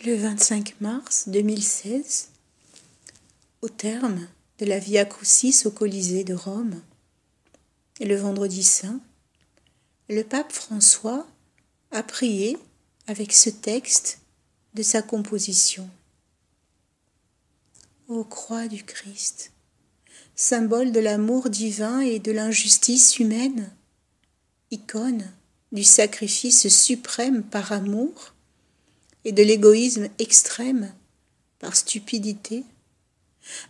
Le 25 mars 2016, au terme de la Via Crucis au Colisée de Rome, et le vendredi saint, le pape François a prié avec ce texte de sa composition. Ô croix du Christ, symbole de l'amour divin et de l'injustice humaine, icône du sacrifice suprême par amour et de l'égoïsme extrême par stupidité,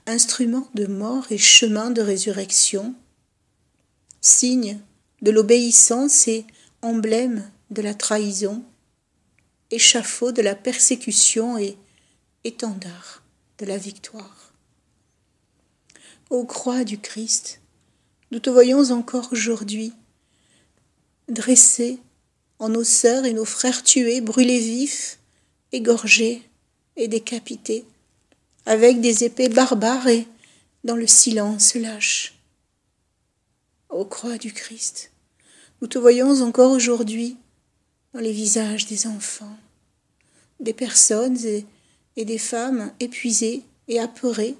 instrument de mort et chemin de résurrection, signe de l'obéissance et emblème de la trahison, échafaud de la persécution et étendard de la victoire. Ô croix du Christ, nous te voyons encore aujourd'hui, dressés en nos sœurs et nos frères tués, brûlés vifs, égorgés et décapités, avec des épées barbares et dans le silence lâche. Ô croix du Christ, nous te voyons encore aujourd'hui dans les visages des enfants, des personnes et des femmes épuisées et apeurées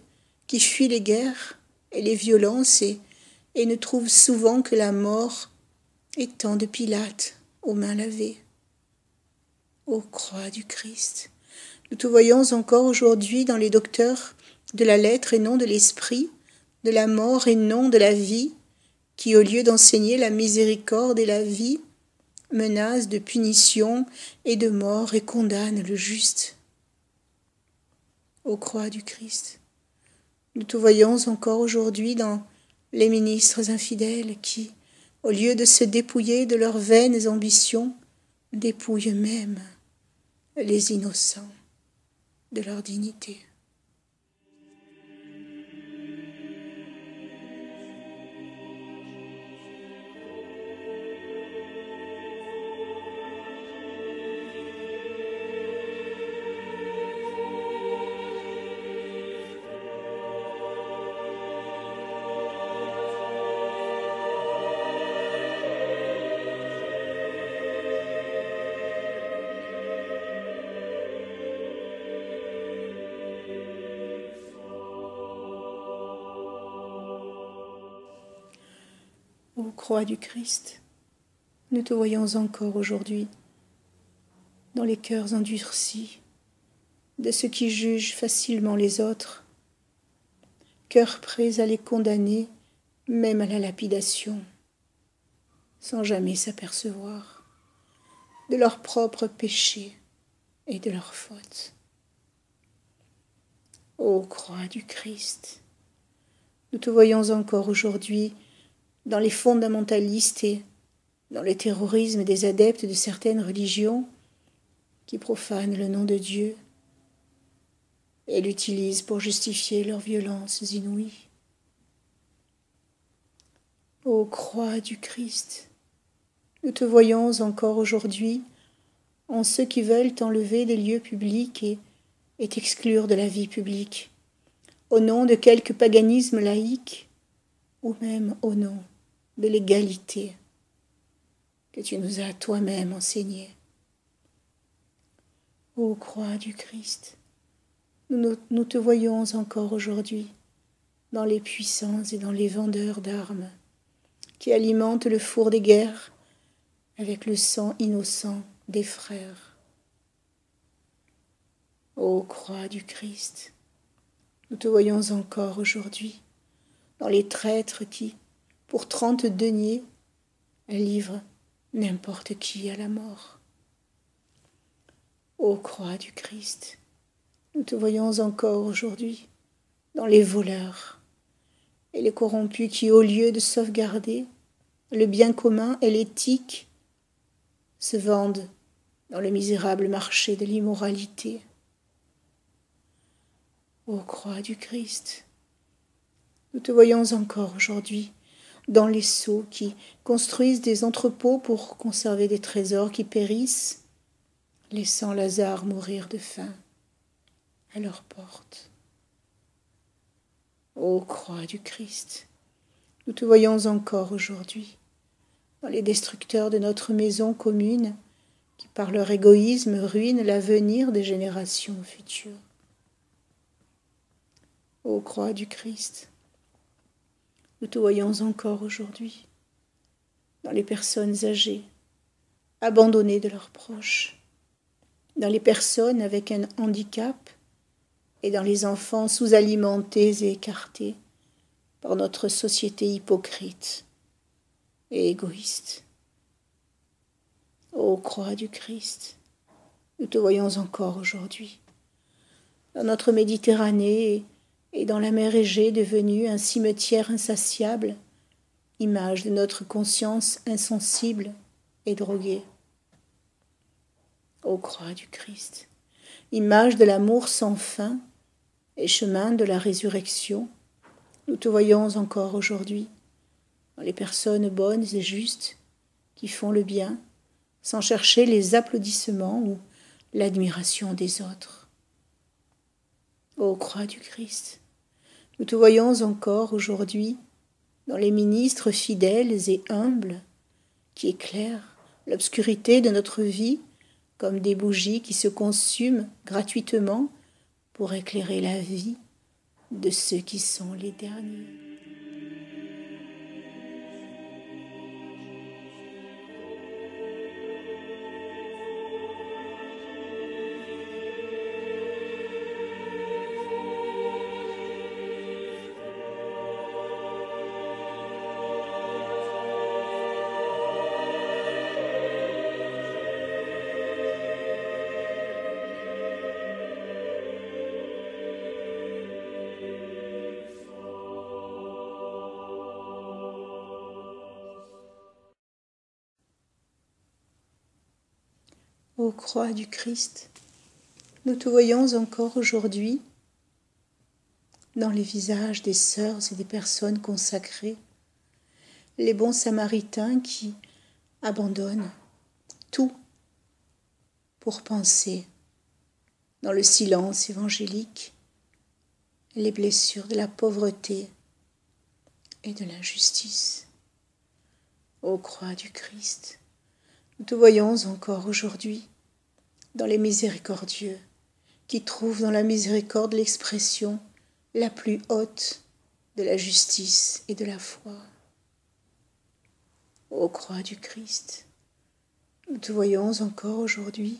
qui fuient les guerres et les violences et ne trouvent souvent que la mort étant de Pilate aux mains lavées. Ô croix du Christ, nous te voyons encore aujourd'hui dans les docteurs de la lettre et non de l'esprit, de la mort et non de la vie, qui au lieu d'enseigner la miséricorde et la vie, menacent de punition et de mort et condamnent le juste. Ô croix du Christ, nous te voyons encore aujourd'hui dans les ministres infidèles qui, au lieu de se dépouiller de leurs vaines ambitions, dépouillent même les innocents de leur dignité. Ô croix du Christ, nous te voyons encore aujourd'hui dans les cœurs endurcis de ceux qui jugent facilement les autres, cœurs prêts à les condamner même à la lapidation, sans jamais s'apercevoir de leurs propres péchés et de leurs fautes. Ô croix du Christ, nous te voyons encore aujourd'hui dans les fondamentalistes et dans le terrorisme des adeptes de certaines religions qui profanent le nom de Dieu et l'utilisent pour justifier leurs violences inouïes. Ô croix du Christ, nous te voyons encore aujourd'hui en ceux qui veulent t'enlever des lieux publics et t'exclure de la vie publique, au nom de quelque paganisme laïque ou même au nom de l'égalité que tu nous as toi-même enseignée. Ô croix du Christ, nous te voyons encore aujourd'hui dans les puissants et dans les vendeurs d'armes qui alimentent le four des guerres avec le sang innocent des frères. Ô croix du Christ, nous te voyons encore aujourd'hui dans les traîtres qui, pour 30 deniers, livrent n'importe qui à la mort. Ô croix du Christ, nous te voyons encore aujourd'hui dans les voleurs et les corrompus qui, au lieu de sauvegarder le bien commun et l'éthique, se vendent dans le misérable marché de l'immoralité. Ô croix du Christ, nous te voyons encore aujourd'hui dans les sceaux qui construisent des entrepôts pour conserver des trésors qui périssent, laissant Lazare mourir de faim à leur porte. Ô croix du Christ, nous te voyons encore aujourd'hui dans les destructeurs de notre maison commune qui par leur égoïsme ruinent l'avenir des générations futures. Ô croix du Christ, nous te voyons encore aujourd'hui dans les personnes âgées, abandonnées de leurs proches, dans les personnes avec un handicap et dans les enfants sous-alimentés et écartés par notre société hypocrite et égoïste. Ô croix du Christ, nous te voyons encore aujourd'hui dans notre Méditerranée et dans la mer Égée devenue un cimetière insatiable, image de notre conscience insensible et droguée. Ô croix du Christ, image de l'amour sans fin et chemin de la résurrection, nous te voyons encore aujourd'hui dans les personnes bonnes et justes qui font le bien sans chercher les applaudissements ou l'admiration des autres. Ô croix du Christ, nous te voyons encore aujourd'hui dans les ministres fidèles et humbles qui éclairent l'obscurité de notre vie comme des bougies qui se consument gratuitement pour éclairer la vie de ceux qui sont les derniers. Ô croix du Christ, nous te voyons encore aujourd'hui dans les visages des sœurs et des personnes consacrées, les bons samaritains qui abandonnent tout pour penser dans le silence évangélique les blessures de la pauvreté et de l'injustice. Ô croix du Christ, nous te voyons encore aujourd'hui dans les miséricordieux qui trouvent dans la miséricorde l'expression la plus haute de la justice et de la foi. Ô croix du Christ, nous te voyons encore aujourd'hui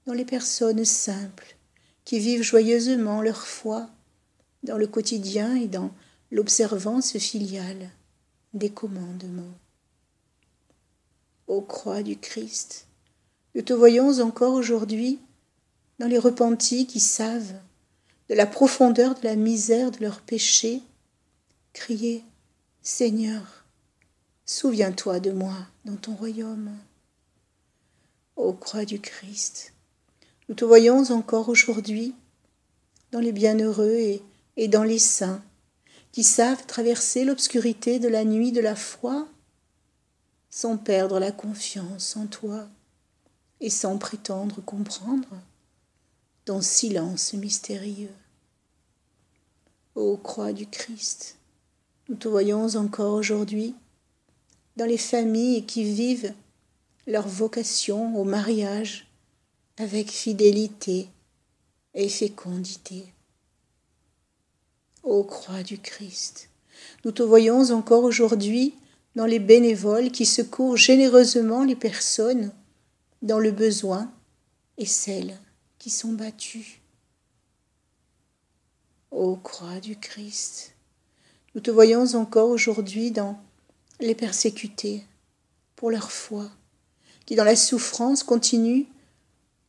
dans les personnes simples qui vivent joyeusement leur foi dans le quotidien et dans l'observance filiale des commandements. Ô croix du Christ, nous te voyons encore aujourd'hui dans les repentis qui savent, de la profondeur de la misère de leurs péchés, crier « Seigneur, souviens-toi de moi dans ton royaume ». Ô croix du Christ, nous te voyons encore aujourd'hui dans les bienheureux et dans les saints qui savent traverser l'obscurité de la nuit de la foi sans perdre la confiance en toi et sans prétendre comprendre ton silence mystérieux. Ô croix du Christ, nous te voyons encore aujourd'hui dans les familles qui vivent leur vocation au mariage avec fidélité et fécondité. Ô croix du Christ, nous te voyons encore aujourd'hui dans les bénévoles qui secourent généreusement les personnes dans le besoin et celles qui sont battues. Ô croix du Christ, nous te voyons encore aujourd'hui dans les persécutés pour leur foi, qui dans la souffrance continuent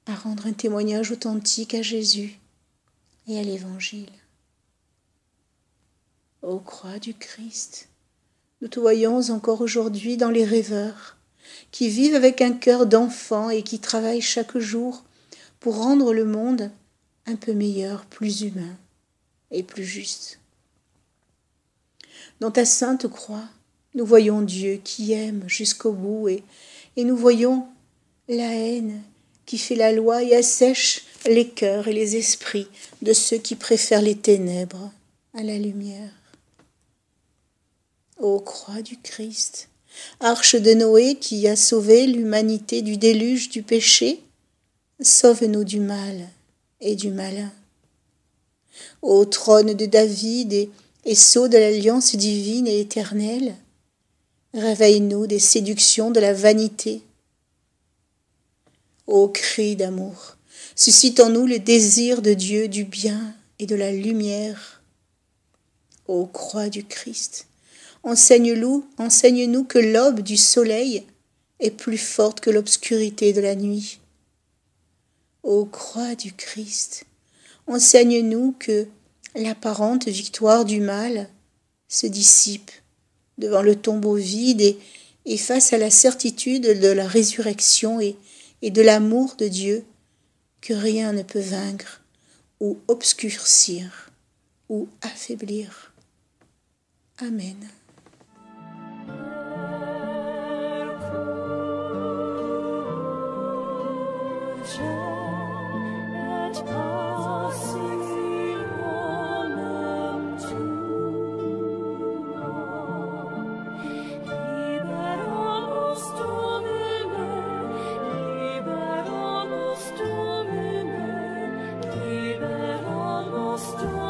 à rendre un témoignage authentique à Jésus et à l'Évangile. Ô croix du Christ, nous te voyons encore aujourd'hui dans les rêveurs, qui vivent avec un cœur d'enfant et qui travaillent chaque jour pour rendre le monde un peu meilleur, plus humain et plus juste. Dans ta sainte croix, nous voyons Dieu qui aime jusqu'au bout et nous voyons la haine qui fait la loi et assèche les cœurs et les esprits de ceux qui préfèrent les ténèbres à la lumière. Ô croix du Christ, Arche de Noé qui a sauvé l'humanité du déluge du péché, sauve-nous du mal et du malin. Ô trône de David et sceau de l'alliance divine et éternelle, réveille-nous des séductions de la vanité. Ô cri d'amour, suscite en nous le désir de Dieu, du bien et de la lumière. Ô croix du Christ, enseigne-nous que l'aube du soleil est plus forte que l'obscurité de la nuit. Ô croix du Christ, enseigne-nous que l'apparente victoire du mal se dissipe devant le tombeau vide et face à la certitude de la résurrection et de l'amour de Dieu que rien ne peut vaincre ou obscurcir ou affaiblir. Amen. Liberamus Domine,